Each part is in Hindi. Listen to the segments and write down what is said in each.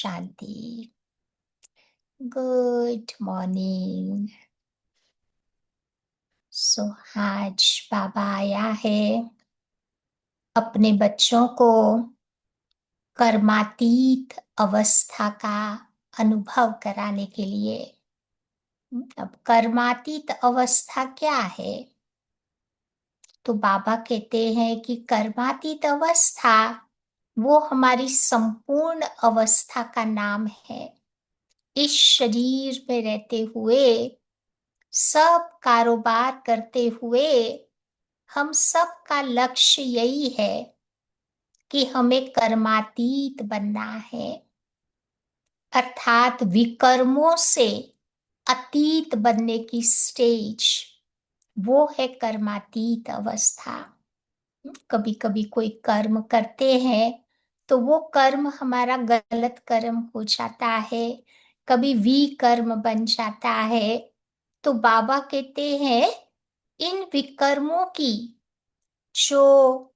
शांति। Good morning. सो आज बाबा आया है अपने बच्चों को कर्मातीत अवस्था का अनुभव कराने के लिए। अब कर्मातीत अवस्था क्या है? तो बाबा कहते हैं कि कर्मातीत अवस्था वो हमारी संपूर्ण अवस्था का नाम है। इस शरीर में रहते हुए, सब कारोबार करते हुए, हम सब का लक्ष्य यही है कि हमें कर्मातीत बनना है, अर्थात विकर्मों से अतीत बनने की स्टेज, वो है कर्मातीत अवस्था। कभी कभी कोई कर्म करते हैं तो वो कर्म हमारा गलत कर्म हो जाता है, कभी विकर्म बन जाता है। तो बाबा कहते हैं इन विकर्मों की जो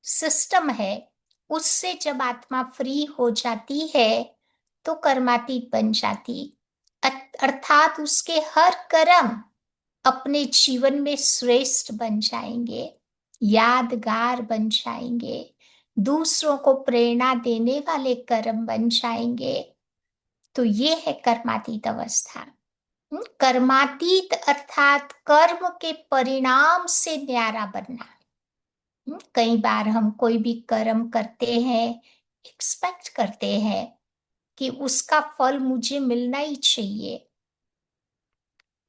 सिस्टम है उससे जब आत्मा फ्री हो जाती है तो कर्मातीत बन जाती, अर्थात उसके हर कर्म अपने जीवन में श्रेष्ठ बन जाएंगे, यादगार बन जाएंगे, दूसरों को प्रेरणा देने वाले कर्म बन जाएंगे। तो ये है कर्मातीत अवस्था। कर्मातीत अर्थात कर्म के परिणाम से न्यारा बनना। कई बार हम कोई भी कर्म करते हैं, एक्सपेक्ट करते हैं कि उसका फल मुझे मिलना ही चाहिए।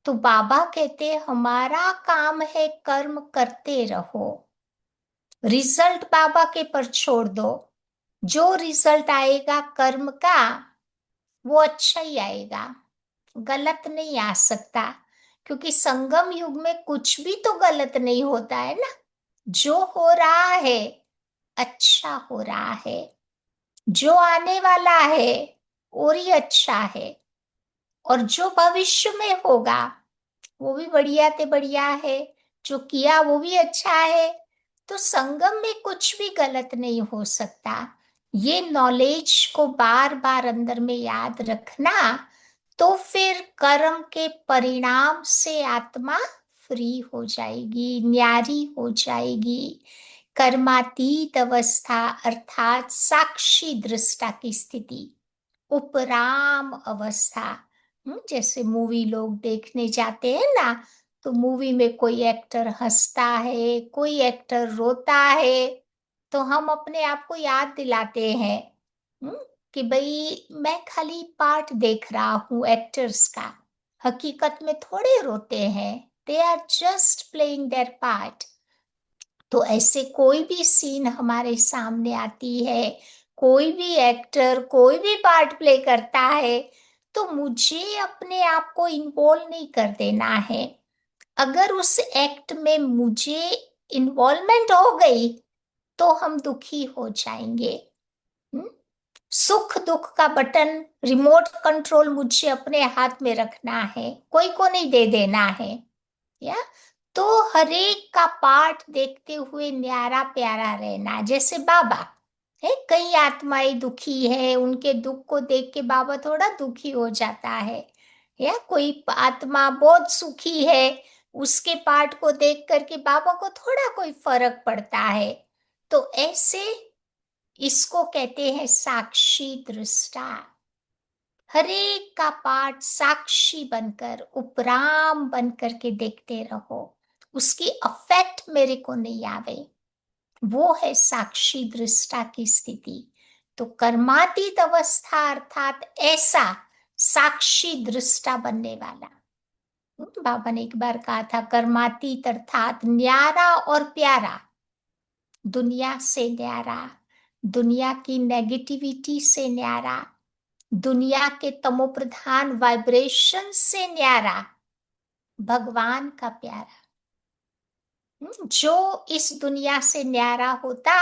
तो बाबा कहते हमारा काम है कर्म करते रहो, रिजल्ट बाबा के पर छोड़ दो। जो रिजल्ट आएगा कर्म का वो अच्छा ही आएगा, गलत नहीं आ सकता, क्योंकि संगम युग में कुछ भी तो गलत नहीं होता है ना। जो हो रहा है अच्छा हो रहा है, जो आने वाला है और ही अच्छा है, और जो भविष्य में होगा वो भी बढ़िया ते बढ़िया है, जो किया वो भी अच्छा है। तो संगम में कुछ भी गलत नहीं हो सकता। ये नॉलेज को बार बार अंदर में याद रखना, तो फिर कर्म के परिणाम से आत्मा फ्री हो जाएगी, न्यारी हो जाएगी। कर्मातीत अवस्था अर्थात साक्षी दृष्टा की स्थिति, उपराम अवस्था। जैसे मूवी लोग देखने जाते हैं ना, तो मूवी में कोई एक्टर हंसता है, कोई एक्टर रोता है, तो हम अपने आप को याद दिलाते हैं कि भाई मैं खाली पार्ट देख रहा हूँ एक्टर्स का, हकीकत में थोड़े रोते हैं, they are just playing their part. तो ऐसे कोई भी सीन हमारे सामने आती है, कोई भी एक्टर कोई भी पार्ट प्ले करता है, तो मुझे अपने आप को इन्वॉल्व नहीं कर देना है। अगर उस एक्ट में मुझे इन्वॉल्वमेंट हो गई तो हम दुखी हो जाएंगे। हम्म? सुख दुख का बटन, रिमोट कंट्रोल मुझे अपने हाथ में रखना है, कोई को नहीं दे देना है। या तो हरेक का पार्ट देखते हुए न्यारा प्यारा रहना। जैसे बाबा है, कई आत्माएं दुखी है, उनके दुख को देख के बाबा थोड़ा दुखी हो जाता है। या कोई आत्मा बहुत सुखी है, उसके पार्ट को देख करके बाबा को थोड़ा कोई फर्क पड़ता है। तो ऐसे इसको कहते हैं साक्षी दृष्टा। हरेक का पाठ साक्षी बनकर, उपराम बनकर के देखते रहो, उसकी अफेक्ट मेरे को नहीं आवे। वो है साक्षी दृष्टा की स्थिति। तो कर्मातीत अवस्था अर्थात ऐसा साक्षी दृष्टा बनने वाला। बाबा ने एक बार कहा था कर्मातीत अर्थात न्यारा और प्यारा, दुनिया से न्यारा, दुनिया की नेगेटिविटी से न्यारा, दुनिया के तमोप्रधान वाइब्रेशन से न्यारा, भगवान का प्यारा। जो इस दुनिया से न्यारा होता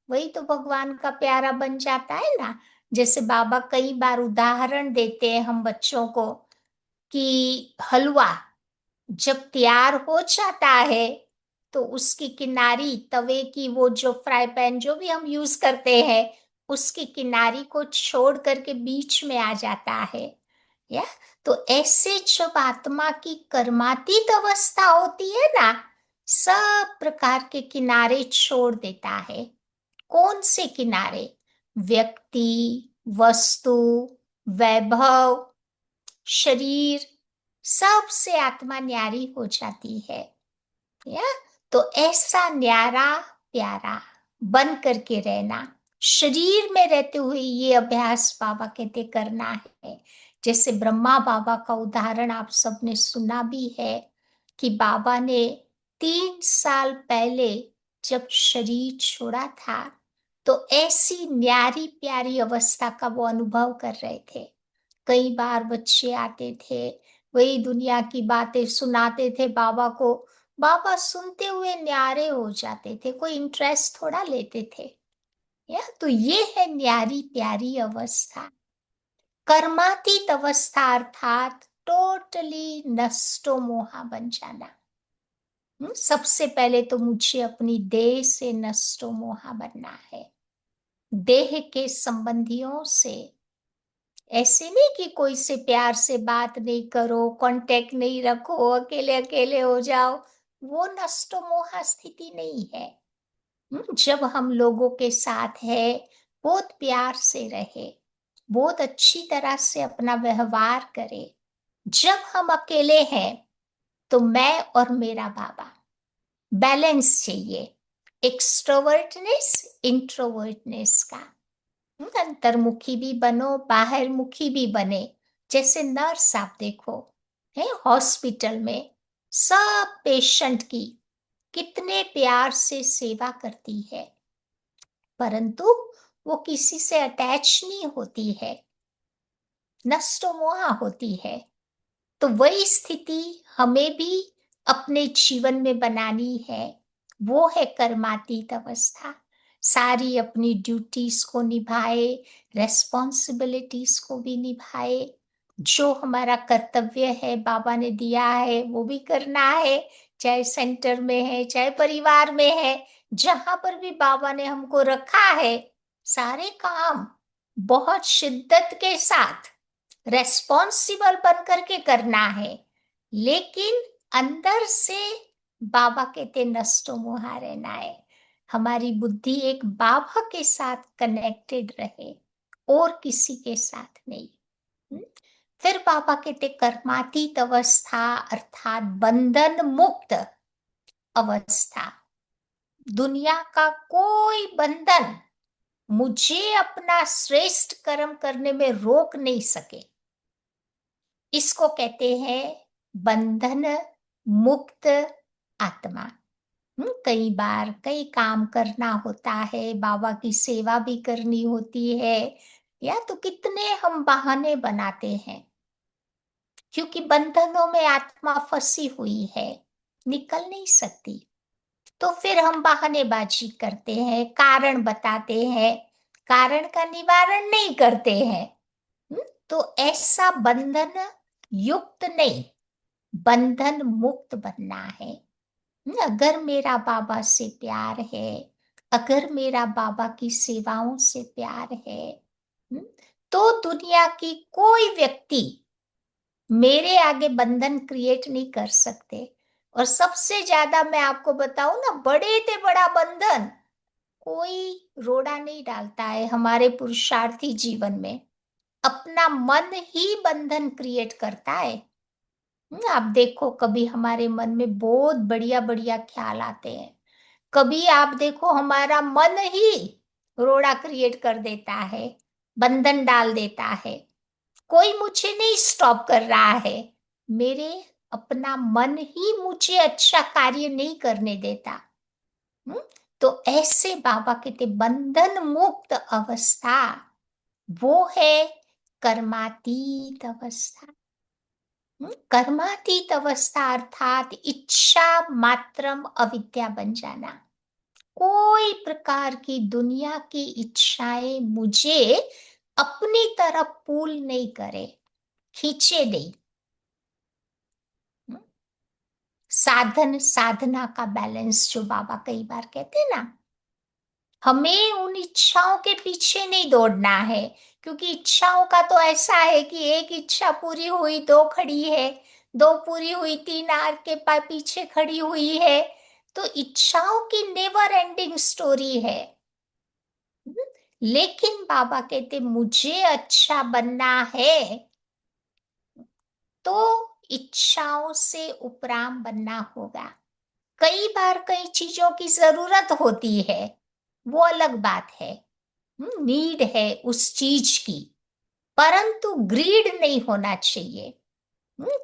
वही तो भगवान का प्यारा बन जाता है ना। जैसे बाबा कई बार उदाहरण देते हैं हम बच्चों को कि हलवा जब तैयार हो जाता है तो उसकी किनारी, तवे की वो जो फ्राई पैन जो भी हम यूज करते हैं, उसकी किनारी को छोड़ करके बीच में आ जाता है। या तो ऐसे जब आत्मा की कर्मातीत अवस्था होती है ना, सब प्रकार के किनारे छोड़ देता है। कौन से किनारे? व्यक्ति, वस्तु, वैभव, शरीर, सब से आत्मा न्यारी हो जाती है। या तो ऐसा न्यारा प्यारा बन करके रहना, शरीर में रहते हुए ये अभ्यास बाबा कहते करना है। जैसे ब्रह्मा बाबा का उदाहरण आप सबने सुना भी है कि बाबा ने 3 साल पहले जब शरीर छोड़ा था, तो ऐसी न्यारी प्यारी अवस्था का वो अनुभव कर रहे थे। कई बार बच्चे आते थे, वही दुनिया की बातें सुनाते थे बाबा को। बाबा सुनते हुए न्यारे हो जाते थे, कोई इंटरेस्ट थोड़ा लेते थे। या तो ये है न्यारी प्यारी अवस्था। कर्मातीत अवस्था अर्थात टोटली नष्टो मोहा बन जाना। सबसे पहले तो मुझे अपनी देह से नष्टो मोहा बनना है। देह के संबंधियों से, ऐसे नहीं कि कोई से प्यार से बात नहीं करो, कांटेक्ट नहीं रखो, अकेले अकेले हो जाओ, वो नष्टो मोहा स्थिति नहीं है। जब हम लोगों के साथ है, बहुत प्यार से रहे, बहुत अच्छी तरह से अपना व्यवहार करे। जब हम अकेले हैं तो मैं और मेरा बाबा, बैलेंस चाहिए, एक्सट्रोवर्टनेस इंट्रोवर्टनेस का। अंतर्मुखी भी बनो, बाहरमुखी भी बने। जैसे नर्स आप देखो है हॉस्पिटल में, सब पेशेंट की कितने प्यार से सेवा करती है, परंतु वो किसी से अटैच नहीं होती है, नष्टो मोहा होती है। तो वही स्थिति हमें भी अपने जीवन में बनानी है। वो है कर्मातीत अवस्था। सारी अपनी ड्यूटीज को निभाए, रेस्पॉन्सिबिलिटीज को भी निभाए। जो हमारा कर्तव्य है बाबा ने दिया है वो भी करना है, चाहे सेंटर में है चाहे परिवार में है, जहां पर भी बाबा ने हमको रखा है, सारे काम बहुत शिद्दत के साथ रेस्पॉन्सिबल बन करके करना है। लेकिन अंदर से बाबा कहते नष्टो मोहा रहना है। हमारी बुद्धि एक बाबा के साथ कनेक्टेड रहे और किसी के साथ नहीं। हम्म? फिर बाबा कहते कर्मातीत अवस्था अर्थात बंधन मुक्त अवस्था। दुनिया का कोई बंधन मुझे अपना श्रेष्ठ कर्म करने में रोक नहीं सके। इसको कहते हैं बंधन मुक्त आत्मा। कई बार कई काम करना होता है, बाबा की सेवा भी करनी होती है, या तो कितने हम बहाने बनाते हैं, क्योंकि बंधनों में आत्मा फंसी हुई है, निकल नहीं सकती। तो फिर हम बहानेबाजी करते हैं, कारण बताते हैं, कारण का निवारण नहीं करते हैं। तो ऐसा बंधन युक्त नहीं, बंधन मुक्त बनना है। अगर मेरा बाबा से प्यार है, अगर मेरा बाबा की सेवाओं से प्यार है, हम्म, तो दुनिया की कोई व्यक्ति मेरे आगे बंधन क्रिएट नहीं कर सकते। और सबसे ज्यादा मैं आपको बताऊं ना, बड़े से बड़ा बंधन कोई रोड़ा नहीं डालता है हमारे पुरुषार्थी जीवन में। अपना मन ही बंधन क्रिएट करता है। आप देखो कभी हमारे मन में बहुत बढ़िया बढ़िया ख्याल आते हैं, कभी आप देखो हमारा मन ही रोड़ा क्रिएट कर देता है, बंधन डाल देता है। कोई मुझे नहीं स्टॉप कर रहा है, मेरे अपना मन ही मुझे अच्छा कार्य नहीं करने देता। हम्म? तो ऐसे बाबा कहते बंधन मुक्त अवस्था वो है कर्मातीत अवस्था। कर्मातीत अवस्था अर्थात इच्छा मात्रम अविद्या बन जाना। कोई प्रकार की दुनिया की इच्छाएं मुझे अपनी तरफ पुल नहीं करे, खींचे नहीं। हम्म? साधन साधना का बैलेंस जो बाबा कई बार कहते हैं ना, हमें उन इच्छाओं के पीछे नहीं दौड़ना है, क्योंकि इच्छाओं का तो ऐसा है कि एक इच्छा पूरी हुई दो खड़ी है, दो पूरी हुई तीन आर के पीछे खड़ी हुई है। तो इच्छाओं की नेवर एंडिंग स्टोरी है। लेकिन बाबा कहते मुझे अच्छा बनना है, तो इच्छाओं से उपराम बनना होगा। कई बार कई चीजों की जरूरत होती है, वो अलग बात है, नीड है उस चीज की, परंतु ग्रीड नहीं होना चाहिए।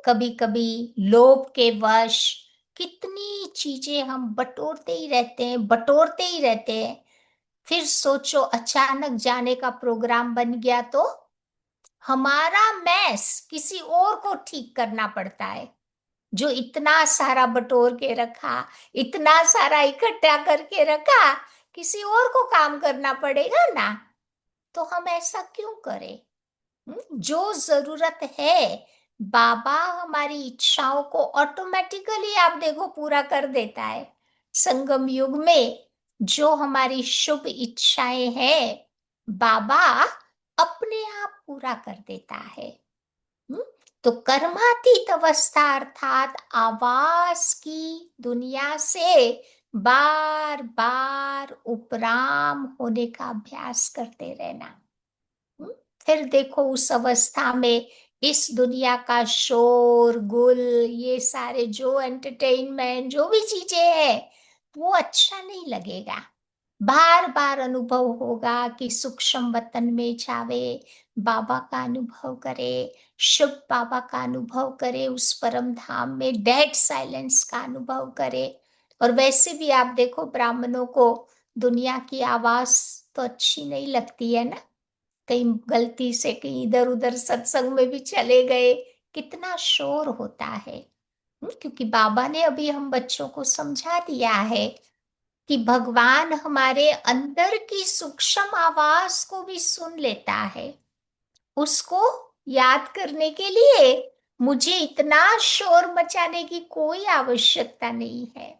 कभी कभी लोभ के वश कितनी चीजें हम बटोरते ही रहते हैं, बटोरते ही रहते हैं। फिर सोचो अचानक जाने का प्रोग्राम बन गया तो हमारा मैस किसी और को ठीक करना पड़ता है। जो इतना सारा बटोर के रखा, इतना सारा इकट्ठा करके रखा, किसी और को काम करना पड़ेगा ना। तो हम ऐसा क्यों करें? जो जरूरत है, बाबा हमारी इच्छाओं को ऑटोमेटिकली आप देखो पूरा कर देता है। संगम युग में जो हमारी शुभ इच्छाएं हैं, बाबा अपने आप पूरा कर देता है। हम्म? तो कर्मातीत अवस्था अर्थात आवास की दुनिया से बार बार उपराम होने का अभ्यास करते रहना। हम्म? फिर देखो उस अवस्था में इस दुनिया का शोर गुल, ये सारे जो एंटरटेनमेंट जो भी चीजें हैं, वो अच्छा नहीं लगेगा। बार बार अनुभव होगा कि सूक्ष्म वतन में जावे, बाबा का अनुभव करे, शुभ बाबा का अनुभव करे, उस परम धाम में डेड साइलेंस का अनुभव करे। और वैसे भी आप देखो ब्राह्मणों को दुनिया की आवाज तो अच्छी नहीं लगती है ना। कहीं गलती से कहीं इधर उधर सत्संग में भी चले गए, कितना शोर होता है। क्योंकि बाबा ने अभी हम बच्चों को समझा दिया है कि भगवान हमारे अंदर की सूक्ष्म आवाज को भी सुन लेता है। उसको याद करने के लिए मुझे इतना शोर मचाने की कोई आवश्यकता नहीं है।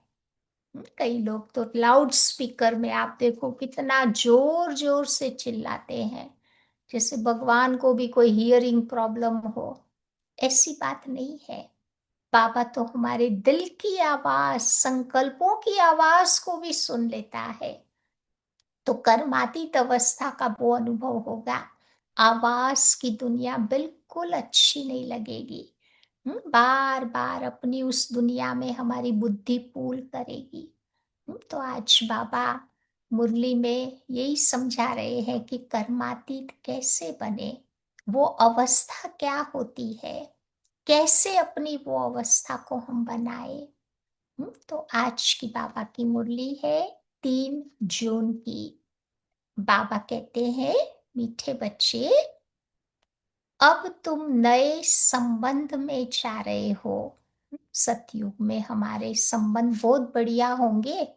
कई लोग तो लाउड स्पीकर में आप देखो कितना जोर जोर से चिल्लाते हैं, जैसे भगवान को भी कोई हियरिंग प्रॉब्लम हो। ऐसी बात नहीं है। बाबा तो हमारे दिल की आवाज, संकल्पों की आवाज को भी सुन लेता है। तो कर्मातीत अवस्था का वो अनुभव होगा। आवाज की दुनिया बिल्कुल अच्छी नहीं लगेगी। बार बार अपनी उस दुनिया में हमारी बुद्धि पूल करेगी। तो आज बाबा मुरली में यही समझा रहे हैं कि कर्मातीत कैसे बने, वो अवस्था क्या होती है, कैसे अपनी वो अवस्था को हम बनाए। तो आज की बाबा की मुरली है 3 जून की। बाबा कहते हैं मीठे बच्चे, अब तुम नए संबंध में जा रहे हो। सतयुग में हमारे संबंध बहुत बढ़िया होंगे।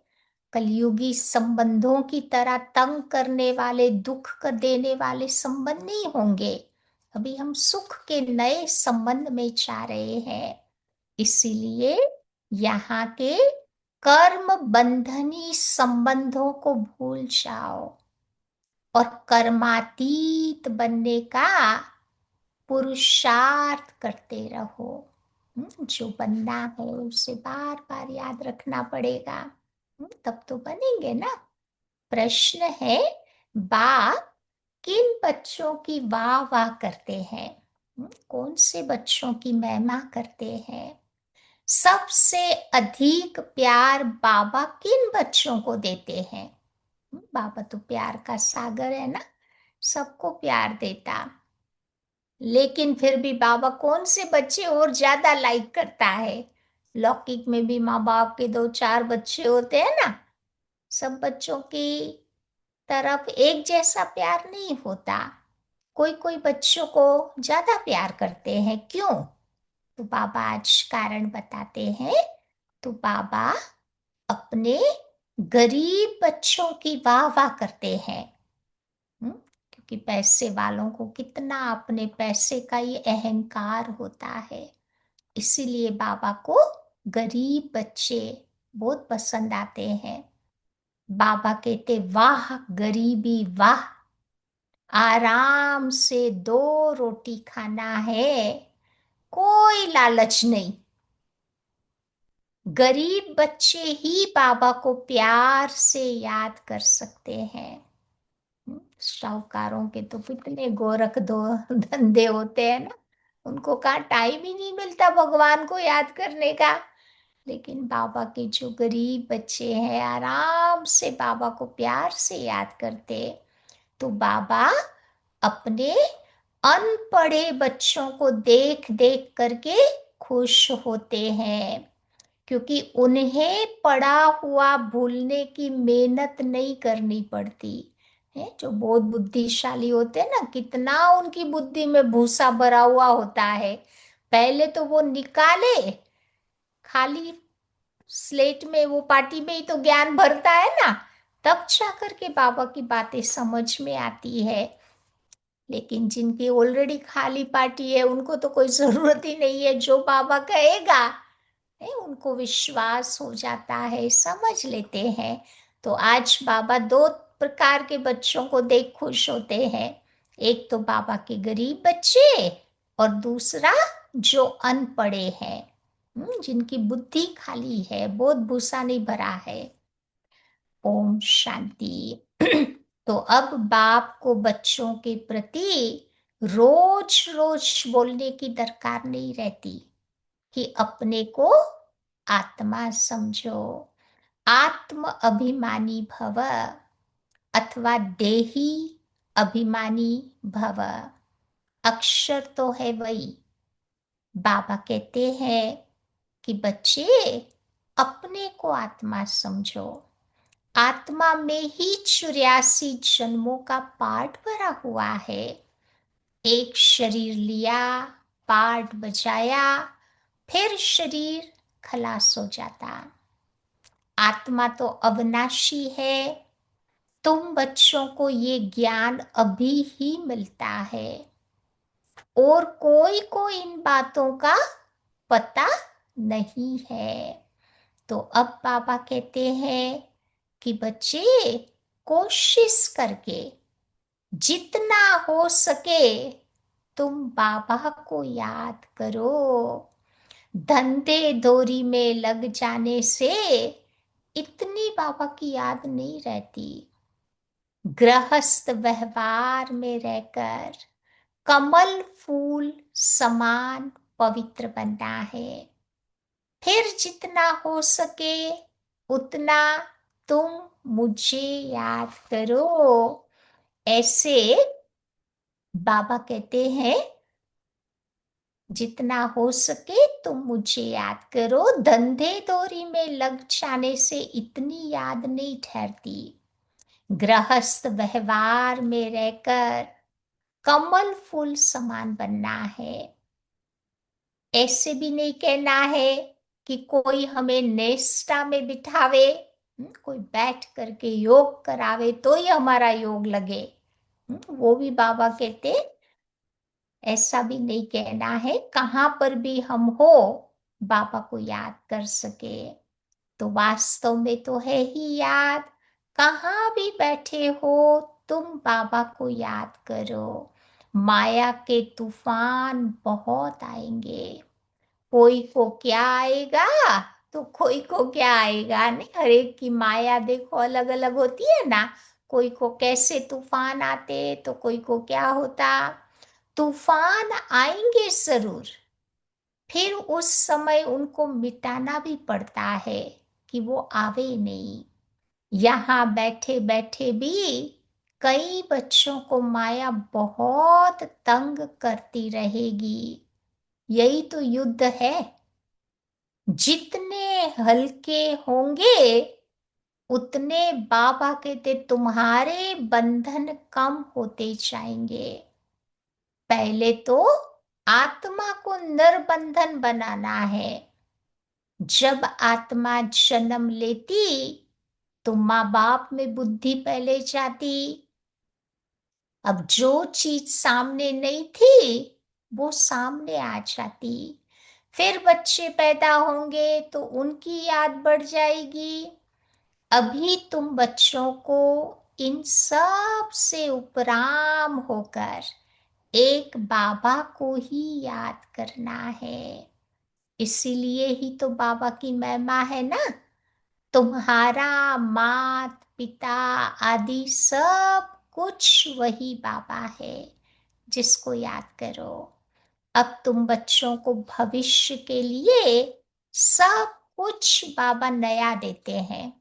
कलयुगी संबंधों की तरह तंग करने वाले, दुख कर देने वाले संबंध नहीं होंगे। अभी हम सुख के नए संबंध में जा रहे हैं। इसीलिए यहाँ के कर्म बंधनी संबंधों को भूल जाओ और कर्मातीत बनने का पुरुषार्थ करते रहो। जो बनना है उसे बार बार याद रखना पड़ेगा। तब तो बनेंगे ना। प्रश्न है, बाप किन बच्चों की वाह वाह करते हैं? कौन से बच्चों की महिमा करते हैं? सबसे अधिक प्यार बाबा किन बच्चों को देते हैं? बाबा तो प्यार का सागर है ना, सबको प्यार देता। लेकिन फिर भी बाबा कौन से बच्चे और ज्यादा लाइक करता है? लौकिक में भी माँ बाप के 2-4 बच्चे होते हैं ना, सब बच्चों की तरफ एक जैसा प्यार नहीं होता। कोई कोई बच्चों को ज्यादा प्यार करते हैं, क्यों? तो बाबा आज कारण बताते हैं। तो बाबा अपने गरीब बच्चों की वाह वाह करते हैं। क्योंकि पैसे वालों को कितना अपने पैसे का ही अहंकार होता है। इसीलिए बाबा को गरीब बच्चे बहुत पसंद आते हैं। बाबा कहते वाह गरीबी वाह, आराम से 2 रोटी खाना है, कोई लालच नहीं। गरीब बच्चे ही बाबा को प्यार से याद कर सकते हैं। साहूकारों के तो कितने गोरख दो धंधे होते हैं ना, उनको कहाँ टाइम ही नहीं मिलता भगवान को याद करने का। लेकिन बाबा के जो गरीब बच्चे हैं आराम से बाबा को प्यार से याद करते, तो बाबा अपने अनपढ़े बच्चों को देख देख करके खुश होते हैं, क्योंकि उन्हें पढ़ा हुआ भूलने की मेहनत नहीं करनी पड़ती है। जो बहुत बुद्धिशाली होते हैं ना, कितना उनकी बुद्धि में भूसा भरा हुआ होता है, पहले तो वो निकाले, खाली स्लेट में वो पार्टी में ही तो ज्ञान भरता है ना, तब जा करके बाबा की बातें समझ में आती है। लेकिन जिनकी ऑलरेडी खाली पार्टी है उनको तो कोई जरूरत ही नहीं है, जो बाबा कहेगा है उनको विश्वास हो जाता है, समझ लेते हैं। तो आज बाबा 2 प्रकार के बच्चों को देख खुश होते हैं, एक तो बाबा के गरीब बच्चे, और दूसरा जो अनपढ़े हैं, जिनकी बुद्धि खाली है, बहुत भूसा नहीं भरा है। ओम शांति। तो अब बाप को बच्चों के प्रति रोज रोज बोलने की दरकार नहीं रहती कि अपने को आत्मा समझो, आत्म अभिमानी भव, अथवा देही अभिमानी भव। अक्षर तो है वही। बाबा कहते हैं कि बच्चे अपने को आत्मा समझो, आत्मा में ही 84 जन्मों का पार्ट भरा हुआ है। एक शरीर लिया, पार्ट बजाया, फिर शरीर खलास हो जाता। आत्मा तो अविनाशी है। तुम बच्चों को ये ज्ञान अभी ही मिलता है, और कोई को इन बातों का पता नहीं है। तो अब बाबा कहते हैं कि बच्चे कोशिश करके जितना हो सके तुम बाबा को याद करो। धंधे दोरी में लग जाने से इतनी बाबा की याद नहीं रहती। गृहस्थ व्यवहार में रहकर कमल फूल समान पवित्र बनना है। फिर जितना हो सके उतना तुम मुझे याद करो। ऐसे बाबा कहते हैं जितना हो सके तुम मुझे याद करो। धंधे दोरी में लग जाने से इतनी याद नहीं ठहरती। गृहस्थ व्यवहार में रहकर कमल फूल समान बनना है। ऐसे भी नहीं कहना है कि कोई हमें नेस्टा में बिठावे, कोई बैठ करके योग करावे तो ही हमारा योग लगे। वो भी बाबा कहते ऐसा भी नहीं कहना है। कहाँ पर भी हम हो बाबा को याद कर सके, तो वास्तव में तो है ही याद। कहाँ भी बैठे हो तुम बाबा को याद करो। माया के तूफान बहुत आएंगे, कोई को क्या आएगा तो कोई को क्या आएगा, नहीं हर एक की माया देखो अलग अलग होती है ना। कोई को कैसे तूफान आते तो कोई को क्या होता। तूफान आएंगे जरूर, फिर उस समय उनको मिटाना भी पड़ता है कि वो आवे नहीं। यहाँ बैठे बैठे भी कई बच्चों को माया बहुत तंग करती रहेगी। यही तो युद्ध है। जितने हल्के होंगे उतने बाबा कहते तुम्हारे बंधन कम होते जाएंगे। पहले तो आत्मा को निर्बंधन बनाना है। जब आत्मा जन्म लेती तो माँ बाप में बुद्धि पहले जाती। अब जो चीज सामने नहीं थी वो सामने आ जाती। फिर बच्चे पैदा होंगे तो उनकी याद बढ़ जाएगी। अभी तुम बच्चों को इन सब से उपराम होकर एक बाबा को ही याद करना है। इसीलिए ही तो बाबा की महिमा है ना। तुम्हारा मात पिता आदि सब कुछ वही बाबा है, जिसको याद करो। अब तुम बच्चों को भविष्य के लिए सब कुछ बाबा नया देते हैं।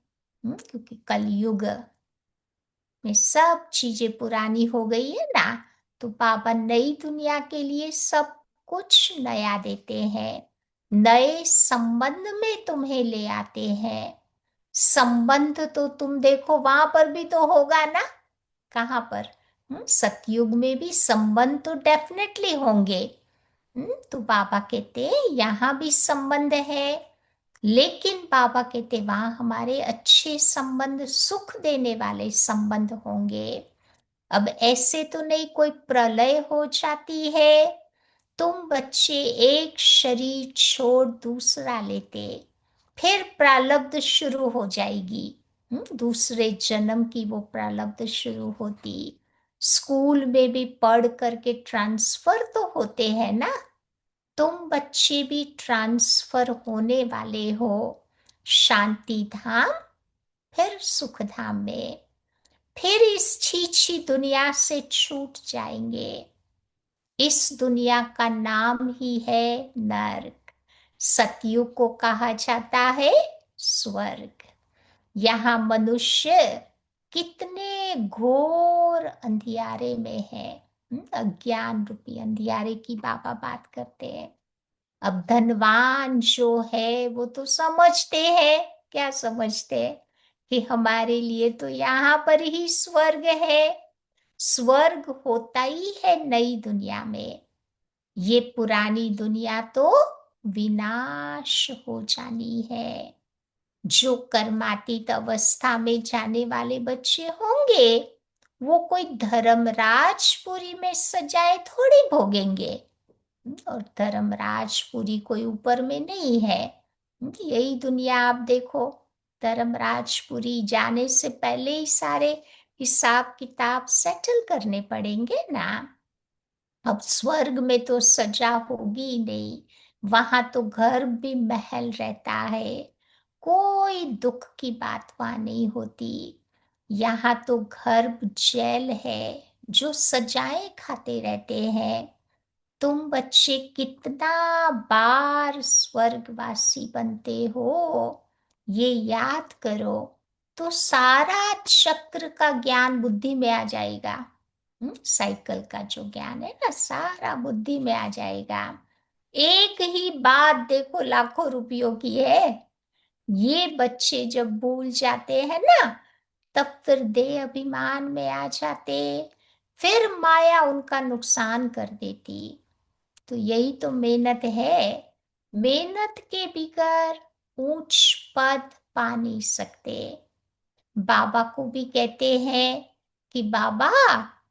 क्योंकि कलयुग में सब चीजें पुरानी हो गई है ना, तो बाबा नई दुनिया के लिए सब कुछ नया देते हैं। नए संबंध में तुम्हें ले आते हैं। संबंध तो तुम देखो वहां पर भी तो होगा ना। कहाँ पर? सतयुग में भी संबंध तो डेफिनेटली होंगे। तो बाबा कहते यहाँ भी संबंध है, लेकिन बाबा कहते वहां हमारे अच्छे संबंध, सुख देने वाले संबंध होंगे। अब ऐसे तो नहीं कोई प्रलय हो जाती है, तुम बच्चे एक शरीर छोड़ दूसरा लेते, फिर प्रारब्ध शुरू हो जाएगी। दूसरे जन्म की वो प्रारब्ध शुरू होती। स्कूल में भी पढ़ करके ट्रांसफर तो होते हैं ना। तुम बच्चे भी ट्रांसफर होने वाले हो, शांति धाम फिर सुख धाम में, फिर इस छीछी दुनिया से छूट जाएंगे। इस दुनिया का नाम ही है नरक। सतयुग को कहा जाता है स्वर्ग। यहाँ मनुष्य कितने घोर अंधियारे में है। अज्ञान रूपी अंधियारे की बाबा बात करते हैं। अब धनवान जो है वो तो समझते हैं, क्या समझते हैं कि हमारे लिए तो यहाँ पर ही स्वर्ग है। स्वर्ग होता ही है नई दुनिया में। ये पुरानी दुनिया तो विनाश हो जानी है। जो कर्मातीत अवस्था में जाने वाले बच्चे होंगे, वो कोई धर्मराजपुरी में सजाए थोड़ी भोगेंगे। और धर्मराजपुरी कोई ऊपर में नहीं है। यही दुनिया आप देखो। धर्मराजपुरी जाने से पहले ही सारे हिसाब किताब सेटल करने पड़ेंगे ना। अब स्वर्ग में तो सजा होगी ही नहीं। वहां तो घर भी महल रहता है, कोई दुख की बात वहां नहीं होती। यहाँ तो घर जेल है, जो सजाएं खाते रहते हैं। तुम बच्चे कितना बार स्वर्गवासी बनते हो, ये याद करो, तो सारा चक्र का ज्ञान बुद्धि में आ जाएगा। साइकिल का जो ज्ञान है ना, सारा बुद्धि में आ जाएगा। एक ही बात देखो लाखों रुपयों की है। ये बच्चे जब भूल जाते हैं ना, तब फिर देह अभिमान में आ जाते, फिर माया उनका नुकसान कर देती। तो यही तो मेहनत है। मेहनत के बिगर ऊंच पद पा नहीं सकते। बाबा को भी कहते हैं कि बाबा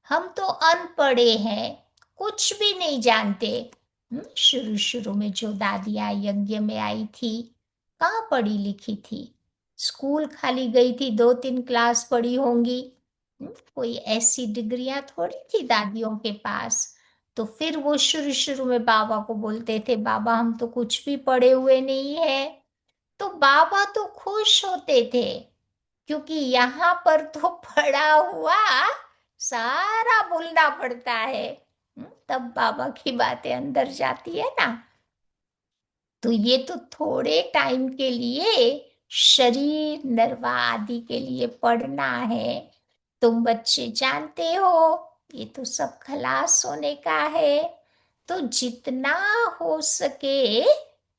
हम तो अनपढ़े हैं, कुछ भी नहीं जानते। शुरू शुरू में जो दादियाँ यज्ञ में आई थी, कहाँ पढ़ी लिखी थी। स्कूल खाली गई थी, 2-3 क्लास पढ़ी होंगी। कोई ऐसी डिग्रियां थोड़ी थी दादियों के पास। तो फिर वो शुरू शुरू में बाबा को बोलते थे, बाबा हम तो कुछ भी पढ़े हुए नहीं है। तो बाबा तो खुश होते थे, क्योंकि यहाँ पर तो पड़ा हुआ सारा भूलना पड़ता है। तब बाबा की बातें अंदर जाती है ना। तो ये तो थोड़े टाइम के लिए शरीर नरवा आदि के लिए पढ़ना है। तुम बच्चे जानते हो, ये तो सब खलास होने का है। तो जितना हो सके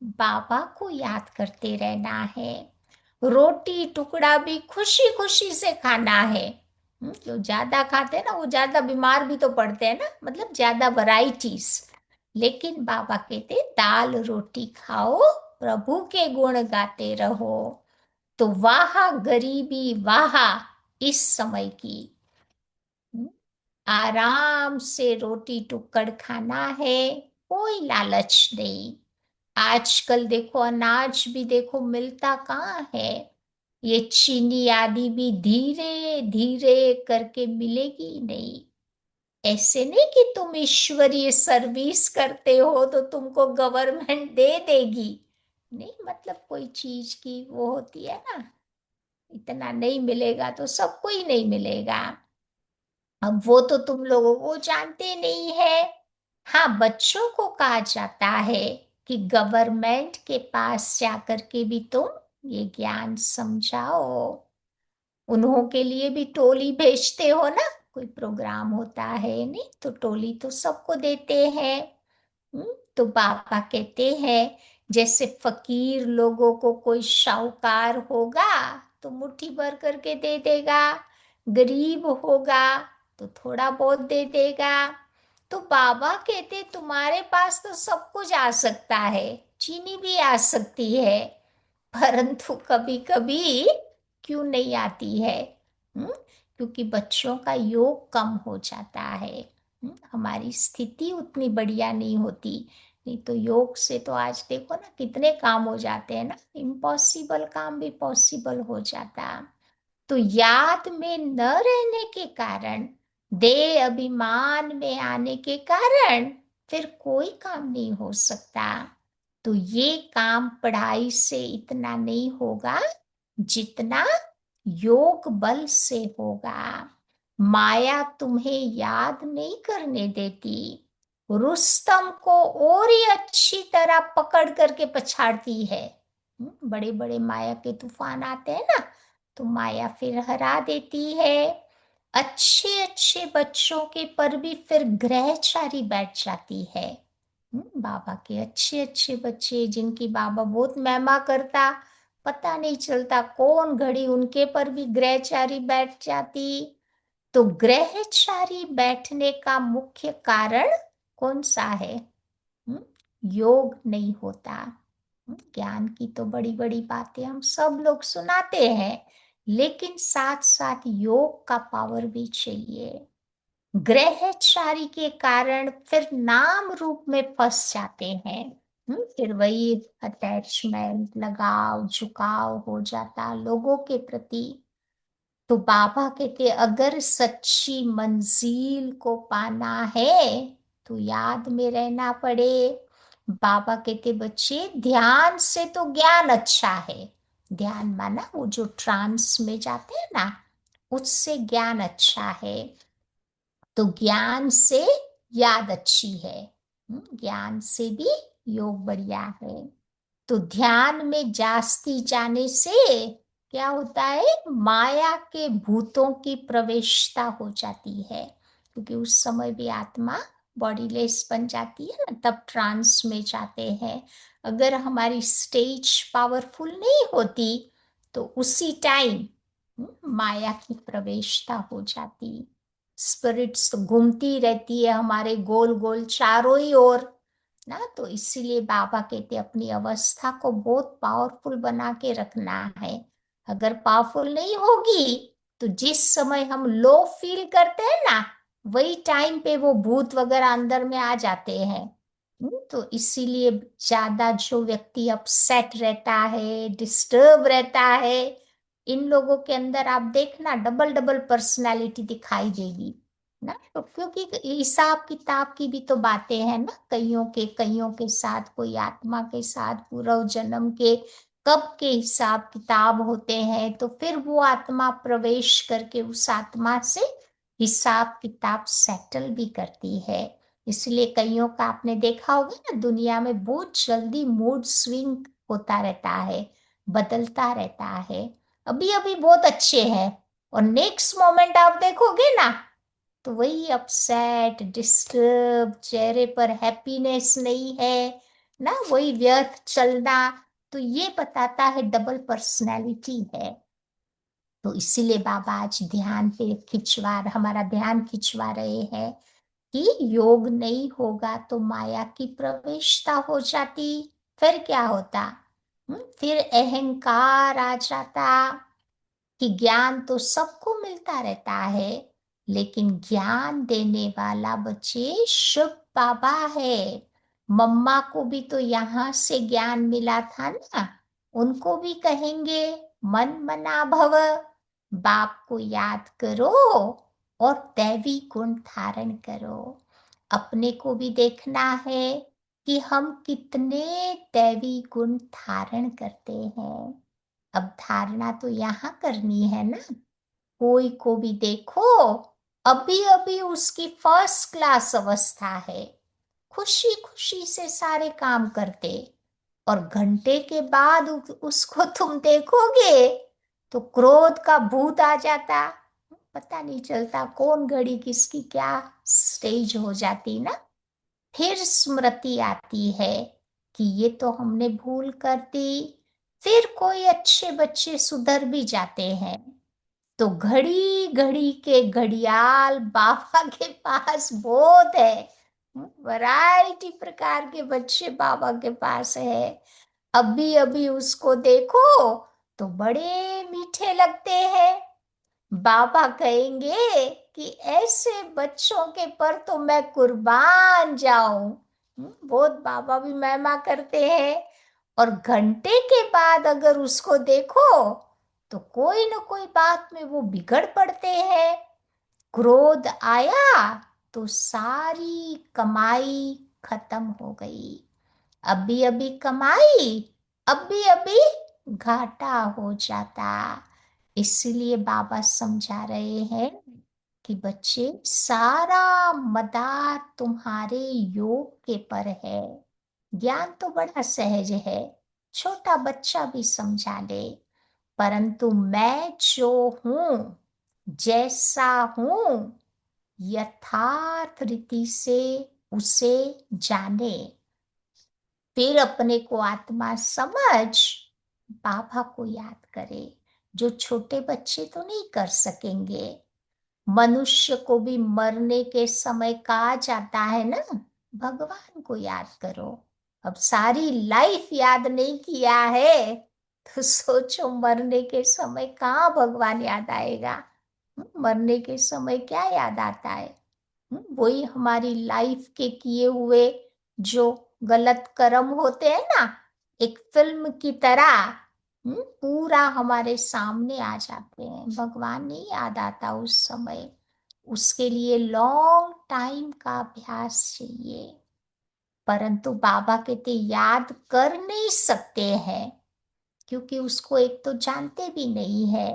बाबा को याद करते रहना है। रोटी टुकड़ा भी खुशी खुशी से खाना है। जो ज्यादा खाते हैं ना, वो ज्यादा बीमार भी तो पड़ते हैं ना, मतलब ज्यादा वैरायटीज। लेकिन बाबा कहते दाल रोटी खाओ, प्रभु के गुण गाते रहो। तो वाह गरीबी वाह इस समय की। आराम से रोटी टुकड़ खाना है, कोई लालच नहीं। आजकल देखो अनाज भी देखो मिलता कहाँ है। ये चीनी आदि भी धीरे धीरे करके मिलेगी नहीं। ऐसे नहीं कि तुम ईश्वरीय सर्विस करते हो तो तुमको गवर्नमेंट दे देगी। नहीं, मतलब कोई चीज की वो होती है ना, इतना नहीं मिलेगा तो सबको ही नहीं मिलेगा। अब वो तो तुम लोगों को जानते नहीं है। हाँ, बच्चों को कहा जाता है कि गवर्नमेंट के पास जाकर के भी तुम ये ज्ञान समझाओ। उन्हों के लिए भी टोली भेजते हो ना, कोई प्रोग्राम होता है नहीं तो टोली तो सबको देते हैं। तो बाबा कहते हैं जैसे फकीर लोगों को कोई शाहूकार होगा तो मुट्ठी भर करके दे देगा, गरीब होगा तो थोड़ा बहुत दे देगा। तो बाबा कहते तुम्हारे पास तो सब कुछ आ सकता है, चीनी भी आ सकती है, परंतु कभी कभी क्यों नहीं आती है? हम्म, क्योंकि बच्चों का योग कम हो जाता है। हमारी स्थिति उतनी बढ़िया नहीं होती। नहीं तो योग से तो आज देखो ना कितने काम हो जाते हैं ना, इम्पॉसिबल काम भी पॉसिबल हो जाता। तो याद में न रहने के कारण, देह अभिमान में आने के कारण फिर कोई काम नहीं हो सकता। तो ये काम पढ़ाई से इतना नहीं होगा जितना योग बल से होगा। माया तुम्हें याद नहीं करने देती, रुस्तम को और ही अच्छी तरह पकड़ करके पछाड़ती है। बड़े बड़े माया के तूफान आते हैं ना, तो माया फिर हरा देती है। अच्छे अच्छे बच्चों के पर भी फिर ग्रहचारी बैठ जाती है। बाबा के अच्छे अच्छे बच्चे जिनकी बाबा बहुत महिमा करता, पता नहीं चलता कौन घड़ी उनके पर भी ग्रहचारी बैठ जाती। तो ग्रहचारी बैठने का मुख्य कारण कौन सा है? हम्म, योग नहीं होता। ज्ञान की तो बड़ी बड़ी बातें हम सब लोग सुनाते हैं, लेकिन साथ साथ योग का पावर भी चाहिए। ग्रहचारी के कारण फिर नाम रूप में फंस जाते हैं। फिर वही अटैचमेंट, लगाव झुकाव हो जाता लोगों के प्रति। तो बाबा कहते अगर सच्ची मंजिल को पाना है तो याद में रहना पड़े। बाबा कहते बच्चे ध्यान से तो ज्ञान अच्छा है, ध्यान माना वो जो ट्रांस में जाते हैं ना, उससे ज्ञान अच्छा है। तो ज्ञान से याद अच्छी है, ज्ञान से भी योग बढ़िया है। तो ध्यान में जास्ती जाने से क्या होता है, माया के भूतों की प्रवेशता हो जाती है, क्योंकि उस समय भी आत्मा बॉडीलेस बन जाती है ना, तब ट्रांस में जाते हैं। अगर हमारी स्टेज पावरफुल नहीं होती तो उसी टाइम माया की प्रवेशता हो जाती। स्पिरिट्स तो घूमती रहती है हमारे गोल गोल चारों ही ओर ना, तो इसीलिए बाबा कहते अपनी अवस्था को बहुत पावरफुल बना के रखना है। अगर पावरफुल नहीं होगी तो जिस समय हम लो फील करते हैं ना, वही टाइम पे वो भूत वगैरह अंदर में आ जाते हैं। तो इसीलिए ज्यादा जो व्यक्ति अपसेट रहता है, डिस्टर्ब रहता है, इन लोगों के अंदर आप देखना डबल डबल पर्सनालिटी दिखाई देगी ना। तो क्योंकि हिसाब किताब की भी तो बातें हैं ना, कईयों के साथ, कोई आत्मा के साथ पूर्व जन्म के कब के हिसाब किताब होते हैं, तो फिर वो आत्मा प्रवेश करके उस आत्मा से हिसाब किताब सेटल भी करती है। इसलिए कईयों का आपने देखा होगा ना, दुनिया में बहुत जल्दी मूड स्विंग होता रहता है, बदलता रहता है। अभी अभी बहुत अच्छे हैं और नेक्स्ट मोमेंट आप देखोगे ना तो वही अपसेट, डिस्टर्ब, चेहरे पर हैप्पीनेस नहीं है ना, वही व्यर्थ चलना। तो ये बताता है डबल पर्सनैलिटी है। तो इसीलिए बाबा आज ध्यान पे हमारा ध्यान खिंचवा रहे हैं कि योग नहीं होगा तो माया की प्रवेशता हो जाती। फिर क्या होता? फिर अहंकार आ जाता कि ज्ञान तो सबको मिलता रहता है, लेकिन ज्ञान देने वाला बच्चे शुभ बाबा है। मम्मा को भी तो यहाँ से ज्ञान मिला था ना, उनको भी कहेंगे मन मना भव, बाप को याद करो और दैवी गुण धारण करो। अपने को भी देखना है कि हम कितने दैवी गुण धारण करते हैं। अब धारणा तो यहाँ करनी है ना। कोई को भी देखो, अभी अभी उसकी फर्स्ट क्लास अवस्था है, खुशी खुशी से सारे काम करते, और घंटे के बाद उसको तुम देखोगे तो क्रोध का भूत आ जाता। पता नहीं चलता कौन घड़ी किसकी क्या स्टेज हो जाती ना। फिर स्मृति आती है कि ये तो हमने भूल कर दी। फिर कोई अच्छे बच्चे सुधर भी जाते हैं, तो घड़ी घड़ी के घड़ियाल बाबा के पास बहुत है। वैरायटी प्रकार के बच्चे बाबा के पास है। अभी अभी उसको देखो तो बड़े मीठे लगते हैं। बाबा कहेंगे कि ऐसे बच्चों के पर तो मैं कुर्बान जाऊं। बहुत बाबा भी महिमा करते हैं। और घंटे के बाद अगर उसको देखो तो कोई न कोई बात में वो बिगड़ पड़ते हैं। क्रोध आया तो सारी कमाई खत्म हो गई। अभी अभी कमाई, अभी अभी घाटा हो जाता। इसलिए बाबा समझा रहे हैं कि बच्चे, सारा मदार तुम्हारे योग के पर है। ज्ञान तो बड़ा सहज है, छोटा बच्चा भी समझा ले, परंतु मैं जो हूं, जैसा हूं, यथार्थ रीति से उसे जाने, फिर अपने को आत्मा समझ बाबा को याद करे। जो छोटे बच्चे तो नहीं कर सकेंगे। मनुष्य को भी मरने के समय कहा जाता है ना, भगवान को याद करो। अब सारी लाइफ याद नहीं किया है तो सोचो मरने के समय कहाँ भगवान याद आएगा। मरने के समय क्या याद आता है? वही हमारी लाइफ के किए हुए जो गलत कर्म होते हैं ना, एक फिल्म की तरह पूरा हमारे सामने आ जाते हैं। भगवान नहीं याद आता उस समय। उसके लिए लॉन्ग टाइम का अभ्यास चाहिए। परंतु बाबा कहते याद कर नहीं सकते हैं, क्योंकि उसको एक तो जानते भी नहीं है।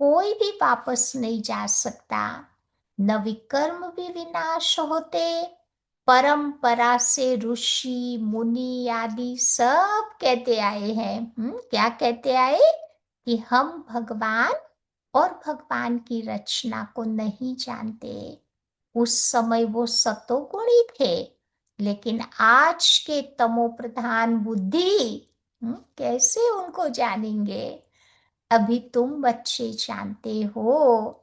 कोई भी वापस नहीं जा सकता। न विकर्म भी विनाश होते। परंपरा से ऋषि मुनि आदि सब कहते आए हैं। क्या कहते आए? कि हम भगवान और भगवान की रचना को नहीं जानते। उस समय वो सतोगुणी थे, लेकिन आज के तमो प्रधान बुद्धि, कैसे उनको जानेंगे? अभी तुम बच्चे जानते हो।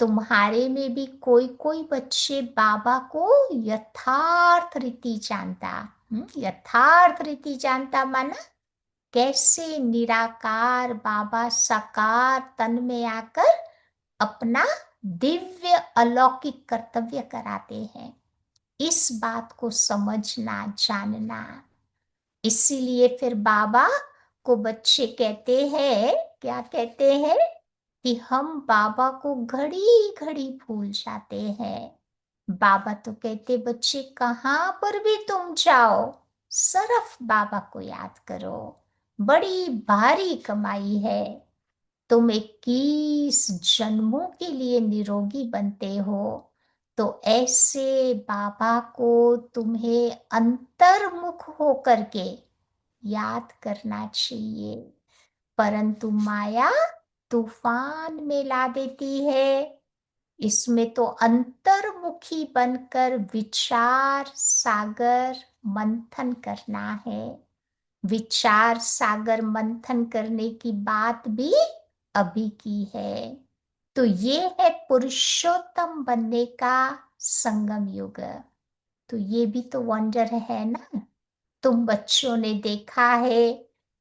तुम्हारे में भी कोई कोई बच्चे बाबा को यथार्थ रीति जानता। यथार्थ रीति जानता माना कैसे निराकार बाबा साकार तन में आकर अपना दिव्य अलौकिक कर्तव्य कराते हैं। इस बात को समझना जानना। इसीलिए फिर बाबा को बच्चे कहते हैं, क्या कहते हैं? कि हम बाबा को घड़ी घड़ी भूल जाते हैं। बाबा तो कहते बच्चे कहाँ पर भी तुम जाओ, सिर्फ बाबा को याद करो। बड़ी भारी कमाई है। तुम 21 जन्मों के लिए निरोगी बनते हो, तो ऐसे बाबा को तुम्हें अंतर्मुख होकर के याद करना चाहिए। परंतु माया तूफान में ला देती है। इसमें तो अंतर्मुखी बनकर विचार सागर मंथन करना है। विचार सागर मंथन करने की बात भी अभी की है। तो ये है पुरुषोत्तम बनने का संगम युग। तो ये भी तो वंडर है ना। तुम बच्चों ने देखा है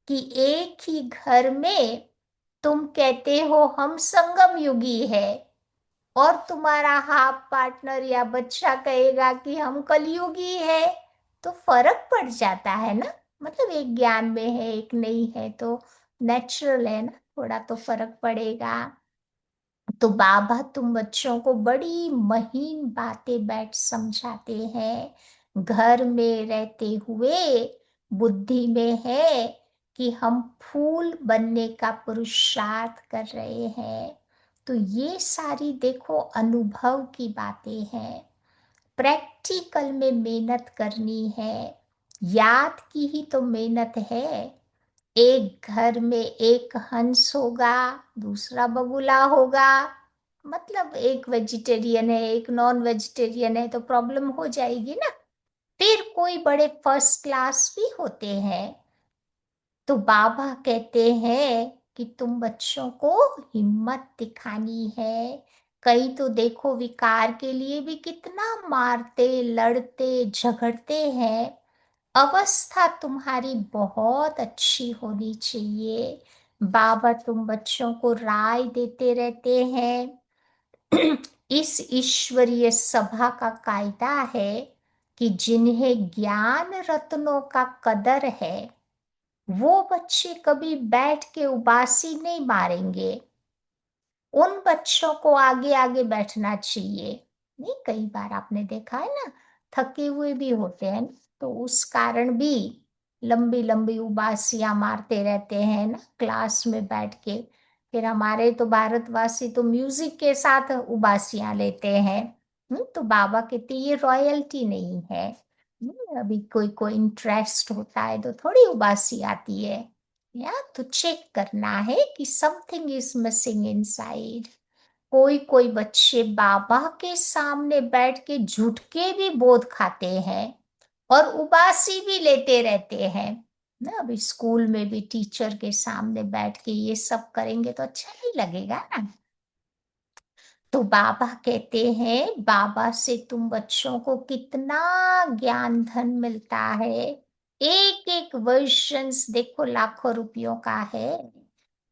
कि एक ही घर में तुम कहते हो हम संगम युगी है, और तुम्हारा हाफ पार्टनर या बच्चा कहेगा कि हम कलयुगी है। तो फर्क पड़ जाता है ना। मतलब एक ज्ञान में है, एक नहीं है, तो नेचुरल है ना। थोड़ा तो फर्क पड़ेगा। तो बाबा तुम बच्चों को बड़ी महीन बातें बैठ समझाते हैं, घर में रहते हुए बुद्धि में है कि हम फूल बनने का पुरुषार्थ कर रहे हैं। तो ये सारी देखो अनुभव की बातें हैं, प्रैक्टिकल में मेहनत करनी है। याद की ही तो मेहनत है। एक घर में एक हंस होगा, दूसरा बगुला होगा, मतलब एक वेजिटेरियन है एक नॉन वेजिटेरियन है तो प्रॉब्लम हो जाएगी ना। फिर कोई बड़े फर्स्ट क्लास भी होते हैं। तो बाबा कहते हैं कि तुम बच्चों को हिम्मत दिखानी है। कई तो देखो विकार के लिए भी कितना मारते लड़ते झगड़ते हैं। अवस्था तुम्हारी बहुत अच्छी होनी चाहिए। बाबा तुम बच्चों को राय देते रहते हैं। इस ईश्वरीय सभा का कायदा है कि जिन्हें ज्ञान रत्नों का कदर है वो बच्चे कभी बैठ के उबासी नहीं मारेंगे। उन बच्चों को आगे आगे बैठना चाहिए। नहीं, कई बार आपने देखा है ना, थके हुए भी होते हैं तो उस कारण भी लंबी लंबी उबासियां मारते रहते हैं ना क्लास में बैठ के। फिर हमारे तो भारतवासी तो म्यूजिक के साथ उबासियां लेते हैं। तो बाबा कहते ये रॉयल्टी नहीं है। अभी कोई कोई इंटरेस्ट होता है तो थोड़ी उबासी आती है। या तो चेक करना है कि समथिंग इज मिसिंग इनसाइड। कोई कोई बच्चे बाबा के सामने बैठ के झूठ के भी बोध खाते हैं और उबासी भी लेते रहते हैं ना। अभी स्कूल में भी टीचर के सामने बैठ के ये सब करेंगे तो अच्छा नहीं लगेगा ना। तो बाबा कहते हैं बाबा से तुम बच्चों को कितना ज्ञान धन मिलता है। एक एक वर्षन्स देखो लाखों रुपयों का है।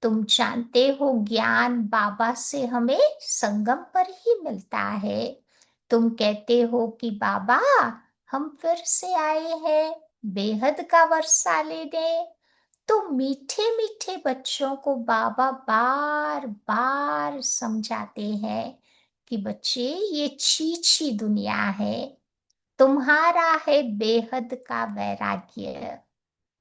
तुम जानते हो ज्ञान बाबा से हमें संगम पर ही मिलता है। तुम कहते हो कि बाबा हम फिर से आए हैं बेहद का वर्षा लेने। तो मीठे मीठे बच्चों को बाबा बार बार समझाते हैं कि बच्चे ये छी दुनिया है, तुम्हारा है बेहद का वैराग्य।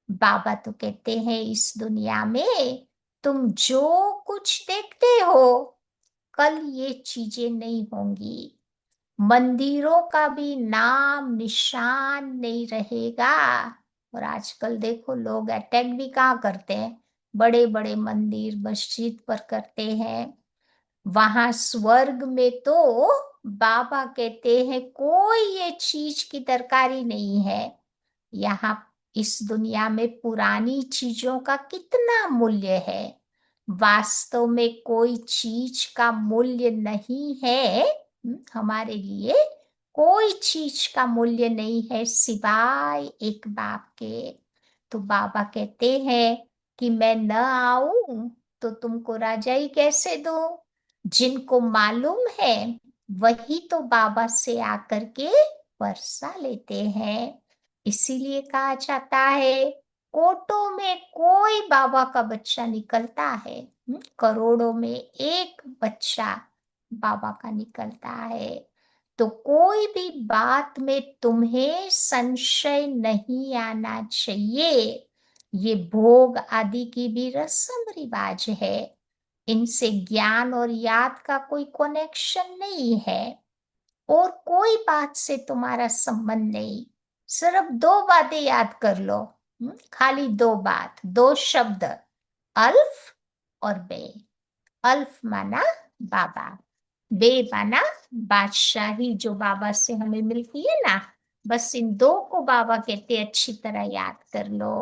बाबा तो कहते हैं इस दुनिया में तुम जो कुछ देखते हो कल ये चीजें नहीं होंगी। मंदिरों का भी नाम निशान नहीं रहेगा। और आजकल देखो लोग अटैक भी कहाँ करते हैं, बड़े बड़े मंदिर मस्जिद पर करते हैं। वहां स्वर्ग में तो बाबा कहते हैं कोई ये चीज की दरकारी नहीं है। यहाँ इस दुनिया में पुरानी चीजों का कितना मूल्य है। वास्तव में कोई चीज का मूल्य नहीं है। हमारे लिए कोई चीज का मूल्य नहीं है सिवाय एक बाप के। तो बाबा कहते हैं कि मैं न आऊं तो तुमको राजाई कैसे दूं। जिनको मालूम है वही तो बाबा से आकर के वर्षा लेते हैं। इसीलिए कहा जाता है कोटों में कोई बाबा का बच्चा निकलता है, करोड़ों में एक बच्चा बाबा का निकलता है। तो कोई भी बात में तुम्हें संशय नहीं आना चाहिए। ये भोग आदि की भी रस्म रिवाज है, इनसे ज्ञान और याद का कोई कनेक्शन नहीं है। और कोई बात से तुम्हारा संबंध नहीं। सिर्फ दो बातें याद कर लो। खाली दो बात, दो शब्द, अल्फ और बे। अल्फ माना बाबा, बे माना बादशाही जो बाबा से हमें मिलती है ना। बस इन दो को बाबा कहते अच्छी तरह याद कर लो।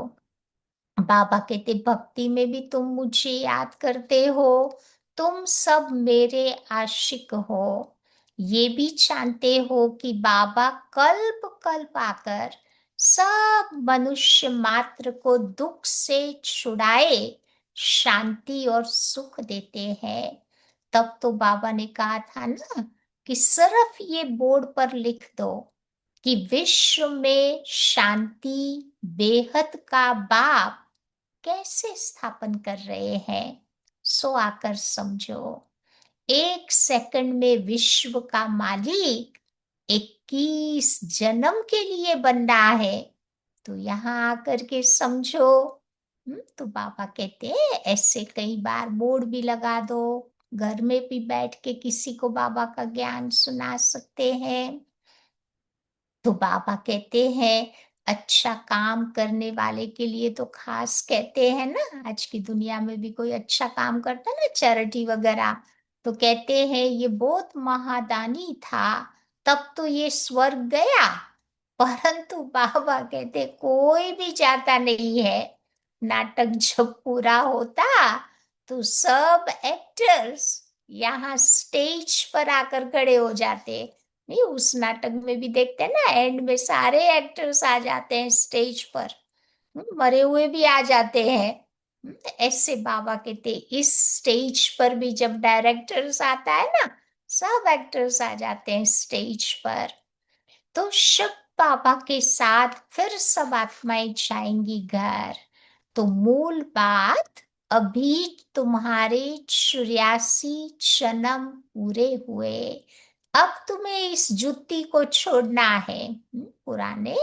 बाबा कहते भक्ति में भी तुम मुझे याद करते हो, तुम सब मेरे आशिक हो। ये भी जानते हो कि बाबा कल्प कल्प आकर सब मनुष्य मात्र को दुख से छुड़ाए शांति और सुख देते हैं। तब तो बाबा ने कहा था ना कि सिर्फ ये बोर्ड पर लिख दो कि विश्व में शांति बेहद का बाप कैसे स्थापन कर रहे हैं। सो आकर समझो, 1 सेकंड में विश्व का मालिक 21 जन्म के लिए बनना है, तो यहाँ आकर के समझो। तो बाबा कहते हैं ऐसे कई बार बोर्ड भी लगा दो, घर में भी बैठ के किसी को बाबा का ज्ञान सुना सकते हैं। तो बाबा कहते हैं अच्छा काम करने वाले के लिए तो खास कहते हैं ना, आज की दुनिया में भी कोई अच्छा काम करता है ना, चैरिटी वगैरह, तो कहते हैं ये बहुत महादानी था, तब तो ये स्वर्ग गया। परंतु बाबा कहते कोई भी जाता नहीं है। नाटक जब पूरा होता तो सब एक्टर्स यहाँ स्टेज पर आकर खड़े हो जाते। नहीं, उस नाटक में भी देखते हैं ना, एंड में सारे एक्टर्स आ जाते हैं स्टेज पर, मरे हुए भी आ जाते हैं। ऐसे बाबा कहते इस स्टेज पर भी जब डायरेक्टर्स आता है ना, सब एक्टर्स आ जाते हैं स्टेज पर। तो शिव बाबा के साथ फिर सब आत्माएं जाएंगी घर। तो मूल बात, अभी तुम्हारे 84 जन्म पूरे हुए, अब तुम्हें इस जुत्ती को छोड़ना है, पुराने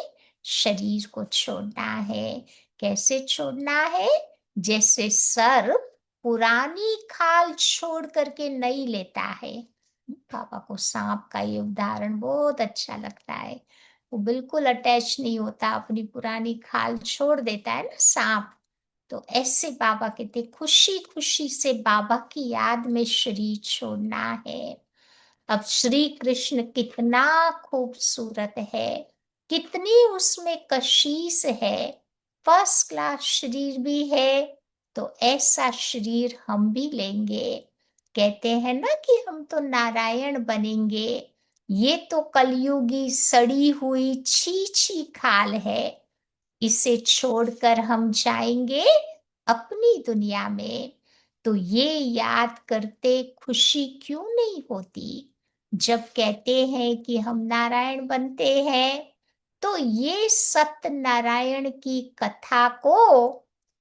शरीर को छोड़ना है। कैसे छोड़ना है? जैसे सर्प पुरानी खाल छोड़ करके नहीं लेता है। पापा को सांप का ये उदाहरण बहुत अच्छा लगता है। वो बिल्कुल अटैच नहीं होता, अपनी पुरानी खाल छोड़ देता है ना सांप। तो ऐसे बाबा कहते खुशी खुशी से बाबा की याद में शरीर छोड़ना है। अब श्री कृष्ण कितना खूबसूरत है, कितनी उसमें कशीस है, फर्स्ट क्लास शरीर भी है। तो ऐसा शरीर हम भी लेंगे। कहते हैं ना कि हम तो नारायण बनेंगे। ये तो कलयुगी सड़ी हुई छी छी खाल है, इसे छोड़कर हम जाएंगे अपनी दुनिया में। तो ये याद करते खुशी क्यों नहीं होती? जब कहते हैं कि हम नारायण बनते हैं, तो ये सत्यनारायण की कथा को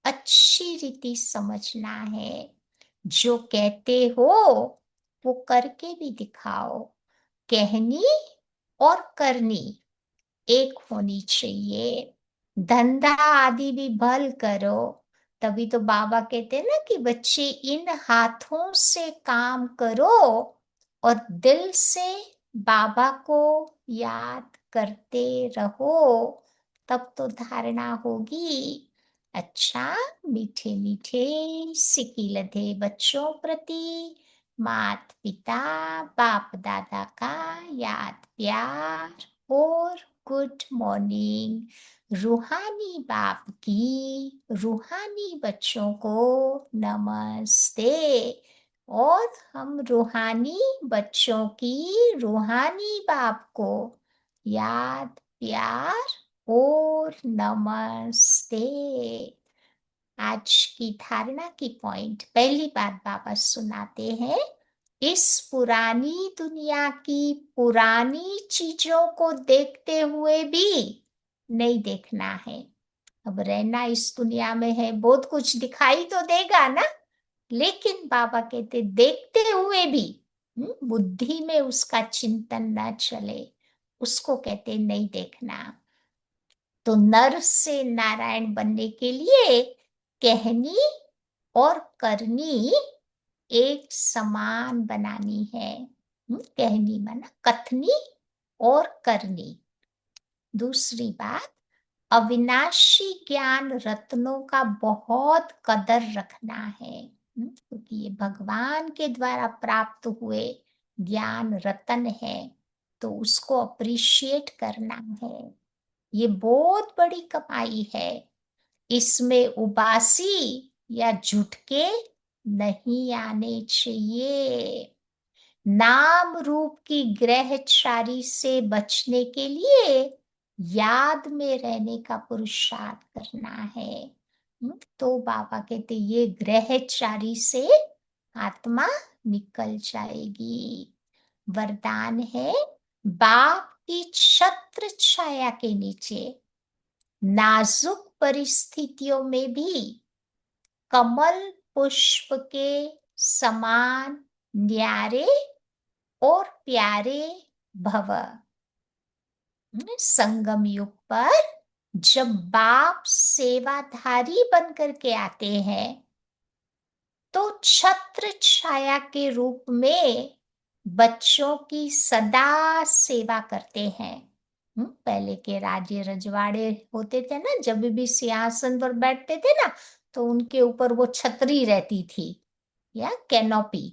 अच्छी रीति समझना है। जो कहते हो वो करके भी दिखाओ। कहनी और करनी एक होनी चाहिए। धंधा आदि भी भल करो। तभी तो बाबा कहते हैं ना कि बच्चे इन हाथों से काम करो और दिल से बाबा को याद करते रहो, तब तो धारणा होगी। अच्छा, मीठे मीठे सिकिलधे बच्चों प्रति मात पिता बाप दादा का याद प्यार और गुड मॉर्निंग। रूहानी बाप की रूहानी बच्चों को नमस्ते। और हम रूहानी बच्चों की रूहानी बाप को याद प्यार और नमस्ते। आज की धारणा की पॉइंट, पहली बात बाबा सुनाते हैं, इस पुरानी दुनिया की पुरानी चीजों को देखते हुए भी नहीं देखना है। अब रहना इस दुनिया में है, बहुत कुछ दिखाई तो देगा ना, लेकिन बाबा कहते देखते हुए भी बुद्धि में उसका चिंतन न चले, उसको कहते नहीं देखना। तो नर से नारायण बनने के लिए कहनी और करनी एक समान बनानी है। कहनी माना कथनी और करनी। दूसरी बात, अविनाशी ज्ञान रत्नों का बहुत कदर रखना है, क्योंकि ये भगवान के द्वारा प्राप्त हुए ज्ञान रत्न है, तो उसको अप्रिशिएट करना है। ये बहुत बड़ी कमाई है। इसमें उबासी या झुटके नहीं आने चाहिए। नाम रूप की ग्रहचारी से बचने के लिए याद में रहने का पुरुषार्थ करना है। तो बाबा कहते ये ग्रहचारी से आत्मा निकल जाएगी। वरदान है, बाप की छत्र छाया के नीचे नाजुक परिस्थितियों में भी कमल पुष्प के समान न्यारे और प्यारे भव। संगम युग पर जब बाप सेवाधारी बनकर के आते हैं तो छत्र छाया के रूप में बच्चों की सदा सेवा करते हैं। पहले के राजे रजवाड़े होते थे ना, जब भी सिंहासन पर बैठते थे ना, तो उनके ऊपर वो छतरी रहती थी या कैनोपी।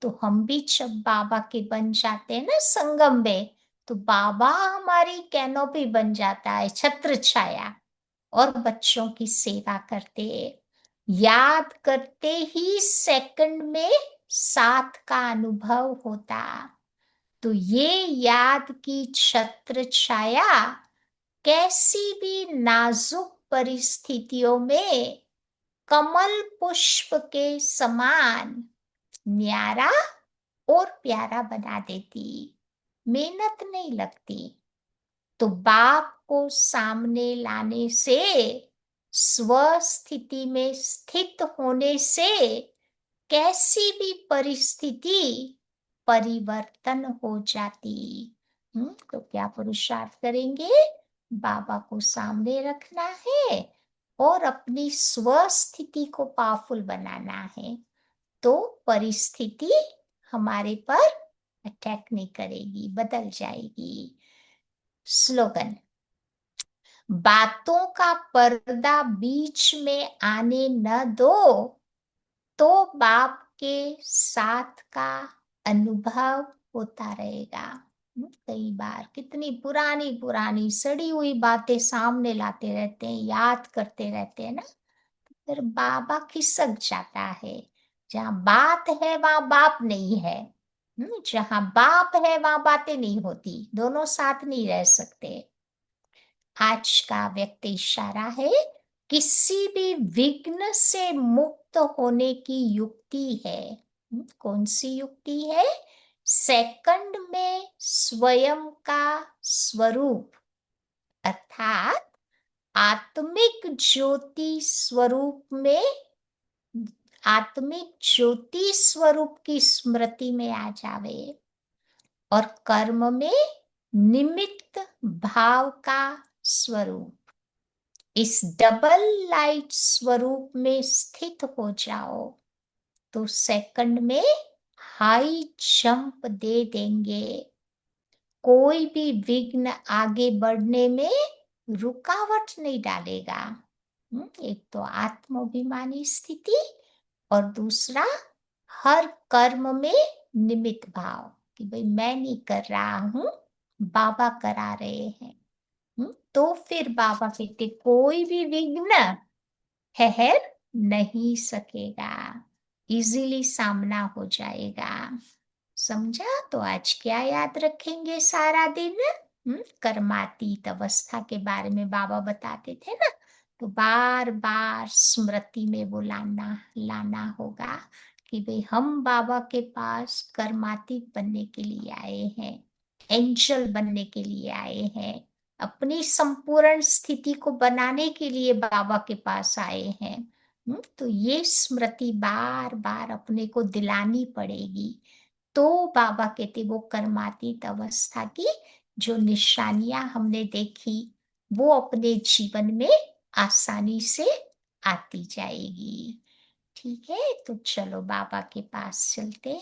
तो हम भी जब बाबा के बन जाते हैं ना संगम में, तो बाबा हमारी कैनोपी बन जाता है, छत्र छाया, और बच्चों की सेवा करते, याद करते ही सेकंड में साथ का अनुभव होता। तो ये याद की छत्र छाया कैसी भी नाजुक परिस्थितियों में कमल पुष्प के समान न्यारा और प्यारा बना देती। मेहनत नहीं लगती। तो बाप को सामने लाने से, स्वस्थिति में स्थित होने से कैसी भी परिस्थिति परिवर्तन हो जाती। तो क्या पुरुषार्थ करेंगे? बाबा को सामने रखना है और अपनी स्वस्थिति को पावरफुल बनाना है, तो परिस्थिति हमारे पर अटैक नहीं करेगी, बदल जाएगी। स्लोगन। बातों का पर्दा बीच में आने न दो, तो बाप के साथ का अनुभव होता रहेगा। कई बार कितनी पुरानी पुरानी सड़ी हुई बातें सामने लाते रहते हैं, याद करते रहते हैं ना, फिर बाबा खिसक जाता है। जहाँ बात है वहां बाप नहीं है। जहाँ बाप है वहां बातें नहीं होती, दोनों साथ नहीं रह सकते। आज का व्यक्त इशारा है, किसी भी विघ्न से मुक्त होने की युक्ति है। कौन सी युक्ति है? सेकंड में स्वयं का स्वरूप, अर्थात आत्मिक ज्योति स्वरूप में, आत्मिक ज्योति स्वरूप की स्मृति में आ जावे, और कर्म में निमित्त भाव का स्वरूप, इस डबल लाइट स्वरूप में स्थित हो जाओ, तो सेकंड में हाई जंप दे देंगे। कोई भी विघ्न आगे बढ़ने में रुकावट नहीं डालेगा। एक तो आत्माभिमानी स्थिति, और दूसरा हर कर्म में निमित्त भाव कि भाई मैं नहीं कर रहा हूं, बाबा करा रहे हैं। तो फिर बाबा कहते कोई भी विघ्न ठहर नहीं सकेगा, इजीली सामना हो जाएगा। समझा? तो आज क्या याद रखेंगे सारा दिन? कर्मातीत अवस्था के बारे में बाबा बताते थे ना, तो बार बार स्मृति में वो लाना लाना होगा कि भाई हम बाबा के पास कर्मातीत बनने के लिए आए हैं, एंजल बनने के लिए आए हैं, अपनी संपूर्ण स्थिति को बनाने के लिए बाबा के पास आए हैं। तो ये स्मृति बार बार अपने को दिलानी पड़ेगी। तो बाबा कहते वो कर्मातीत अवस्था की जो निशानियां हमने देखी, वो अपने जीवन में आसानी से आती जाएगी। ठीक है, तो चलो बाबा के पास चलते